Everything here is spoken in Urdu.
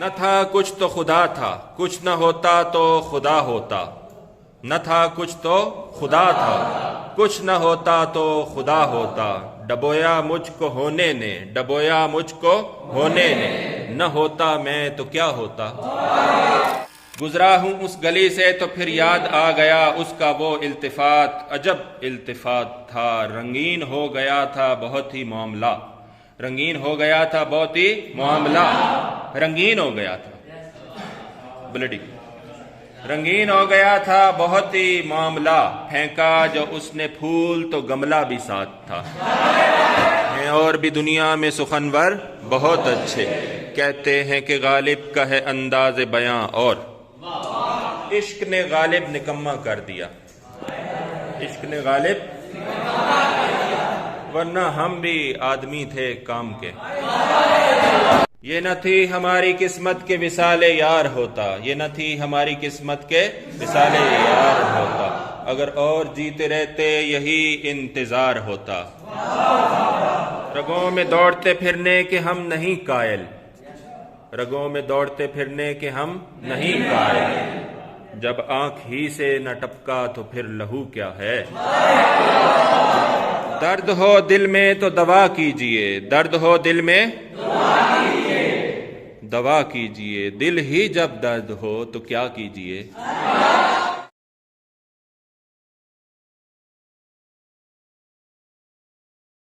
نہ تھا کچھ تو خدا تھا، کچھ نہ ہوتا تو خدا ہوتا، نہ تھا کچھ تو خدا تھا، کچھ نہ ہوتا تو خدا ہوتا، ڈبویا مجھ کو ہونے نے، ڈبویا مجھ کو ہونے نے، نہ ہوتا میں تو کیا ہوتا۔ گزرا ہوں اس گلی سے تو پھر یاد آ گیا اس کا وہ التفات، عجب التفات تھا، رنگین ہو گیا تھا بہت ہی معاملہ، رنگین ہو گیا تھا بہت ہی معاملہ، رنگین ہو گیا تھا بلڈی، رنگین ہو گیا تھا بہت ہی معاملہ، پھینکا جو اس نے پھول تو گملہ بھی ساتھ تھا۔ ہیں اور بھی دنیا میں سخنور بہت اچھے، کہتے ہیں کہ غالب کا ہے انداز بیاں، اور عشق نے غالب نکما کر دیا، عشق نے غالب، ورنہ ہم بھی آدمی تھے کام کے۔ یہ نہ تھی ہماری قسمت کے وصال یار ہوتا، یہ نہ تھی ہماری قسمت کے وصال یار ہوتا، اگر اور جیتے رہتے یہی انتظار ہوتا۔ رگوں میں دوڑتے پھرنے کے ہم نہیں قائل، رگوں میں دوڑتے پھرنے کے ہم نہیں قائل، جب آنکھ ہی سے نہ ٹپکا تو پھر لہو کیا ہے۔ درد ہو دل میں تو دوا کیجئے، درد ہو دل میں دوا کیجئے، دل ہی جب درد ہو تو کیا کیجئے۔